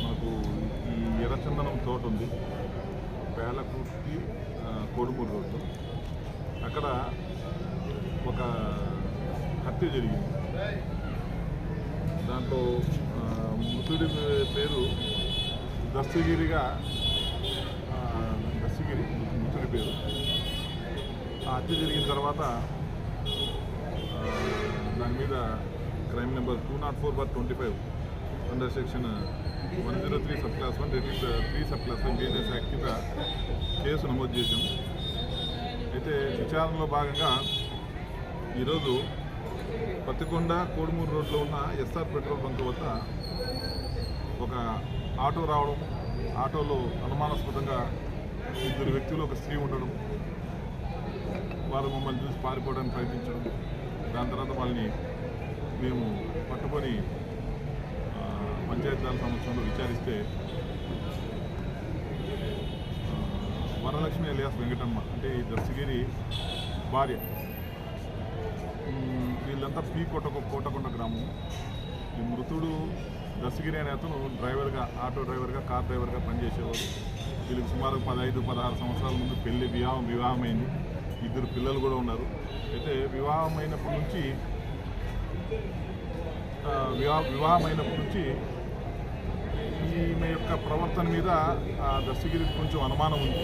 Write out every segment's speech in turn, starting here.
మనకు ఈ ఎర్రచందనం తోట ఉంది, పేలకుర్తి కోడుమూరు రోడ్డు. అక్కడ ఒక హత్య జరిగింది. దాంట్లో మృతుడి పేరు దస్తగిరిగా, దస్తగిరి మృతుడి పేరు. ఆ హత్య జరిగిన తర్వాత దాని మీద crime number 204/25 under section 103 sub class 1 rating 3 sub class 1 BNS act కింద కేసు నమోదు చేశాము. అయితే విచారణలో భాగంగా ఈరోజు పత్తికొండ కోడుమూరు రోడ్లో ఉన్న ఎస్ఆర్ పెట్రోల్ బంక్ వద్ద ఒక ఆటో రావడం, ఆటోలో అనుమానాస్పదంగా 2 వ్యక్తులు, ఒక స్త్రీ ఉండడం, వారు మమ్మల్ని చూసి పారిపోవడానికి ప్రయత్నించడం. దాని తర్వాత వాళ్ళని మేము పట్టుకొని పంచాయతీరాజ్ సంవత్సరంలో విచారిస్తే వరలక్ష్మి ఎలియాస్ వెంకటమ్మ, అంటే ఈ దస్తగిరి భార్య, వీళ్ళంతా కోటకొండ గ్రామం. ఈ మృతుడు దస్తగిరి అనే అతను డ్రైవర్గా, ఆటో డ్రైవర్గా, కార్ డ్రైవర్గా పనిచేసేవాడు. వీళ్ళకి సుమారు 15-16 సంవత్సరాల ముందు వివాహమైంది. 2 పిల్లలు కూడా ఉన్నారు. అయితే వివాహమైనప్పటి నుంచి ఈమె యొక్క ప్రవర్తన మీద దస్తగిరికి కొంచెం అనుమానం ఉంది.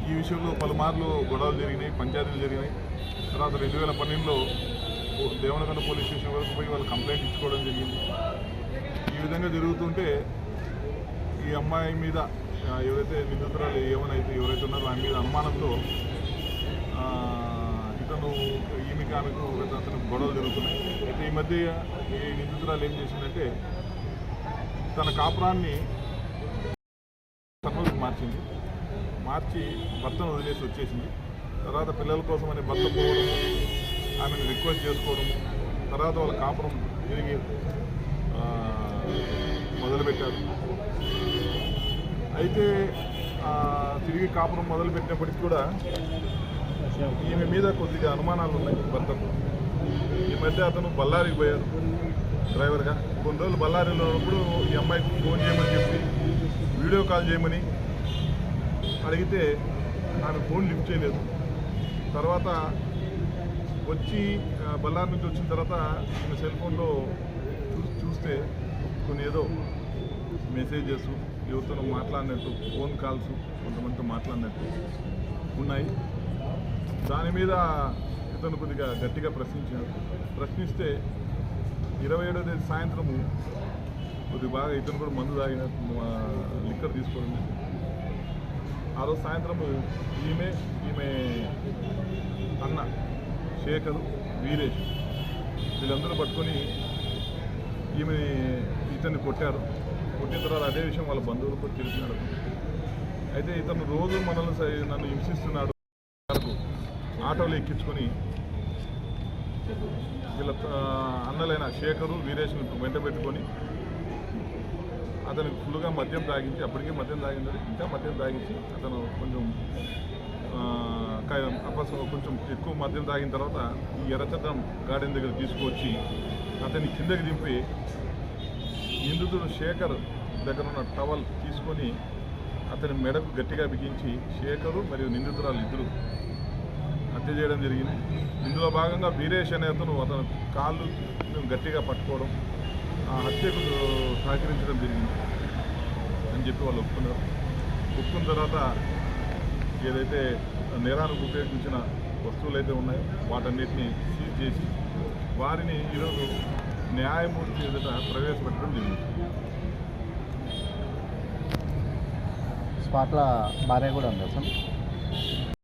ఈ విషయంలో పలుమార్లు గొడవలు జరిగినాయి, పంచాయతీలు జరిగినాయి. తర్వాత 2012లో దేవనగండ పోలీస్ స్టేషన్ వరకు పోయి వాళ్ళు కంప్లైంట్ ఇచ్చుకోవడం జరిగింది. ఈ విధంగా జరుగుతుంటే ఈ అమ్మాయి మీద ఎవరైతే నిందితురాలు ఎవరైతే ఉన్నారో ఆమె మీద అనుమానంతో ఇతను ఆమెకు అతను గొడవలు జరుగుతున్నాయి. అయితే ఈ మధ్య ఈ నిందితురాలు ఏం చేసిందంటే తన కాపురాన్ని సర్వీస్కి మార్చి భర్తను వదిలేసి వచ్చేసింది. తర్వాత పిల్లల కోసమని భర్త పోవడం, ఆమెను రిక్వెస్ట్ చేసుకోవడము, తర్వాత వాళ్ళ కాపురం తిరిగి మొదలుపెట్టారు. అయితే తిరిగి కాపురం మొదలుపెట్టినప్పటికీ కూడా ఈమె మీద కొద్దిగా అనుమానాలు ఉన్నాయి భర్తకు. ఈ మధ్య అతను బళ్ళారికి పోయారు డ్రైవర్గా. కొన్ని రోజులు బళ్ళారిలో ఉన్నప్పుడు ఈ అమ్మాయికి ఫోన్ చేయమని చెప్పి వీడియో కాల్ చేయమని అడిగితే ఆమె ఫోన్ లిఫ్ట్ చేయలేదు. తర్వాత బళ్ళారి నుంచి వచ్చిన తర్వాత ఈమె సెల్ ఫోన్లో చూస్తే కొన్ని ఏదో మెసేజెస్, ఎవరితో మాట్లాడినట్టు, ఫోన్ కాల్స్ కొంతమందితో మాట్లాడినట్టు ఉన్నాయి. దాని మీద ఇతను కొద్దిగా గట్టిగా ప్రశ్నిస్తే 27వ తేదీ సాయంత్రము కొద్దిగా బాగా ఇతను కూడా మందు తాగిన లిక్కర్ తీసుకోవడం. ఆ రోజు సాయంత్రము ఈమె అన్న శేఖరు, వీరేష్ వీళ్ళందరూ పట్టుకొని ఇతన్ని కొట్టారు. కొట్టిన తర్వాత అదే విషయం వాళ్ళ బంధువులు కూడా తెలిసినాడు. అయితే ఇతను రోజు నన్ను హింసిస్తున్నాడు, ఆటోలు ఎక్కించుకొని వీళ్ళ అన్నలైన శేఖరు, వీరేష్ను వెంట పెట్టుకొని అతనికి ఫుల్గా మద్యం తాగించి, అప్పటికే మద్యం తాగింది, ఇంకా మద్యం తాగించి అతను కొంచెం ఎక్కువ మద్యం తాగిన తర్వాత ఈ ఎర్రచందనం గార్డెన్ దగ్గర తీసుకువచ్చి అతన్ని కిందకి దింపి నిందితుడు శేఖర్ దగ్గర ఉన్న టవల్ తీసుకొని అతని మెడకు గట్టిగా బిగించి శేఖరు మరియు నిందితురాలు 2 హత్య చేయడం జరిగింది. ఇందులో భాగంగా వీరేష్ అనే అతను కాళ్ళు గట్టిగా పట్టుకోవడం, ఆ హత్యకు సహకరించడం జరిగింది అని చెప్పి వాళ్ళు ఒప్పుకున్న తర్వాత ఏదైతే నేరానికి ఉపయోగించిన వస్తువులు అయితే ఉన్నాయో వాటన్నిటిని సీజ్ చేసి వారిని ఈరోజు న్యాయమూర్తి ఎదుట ప్రవేశపెట్టడం జరిగింది. స్పాట్ల భార్య కూడా ఉందా సార్?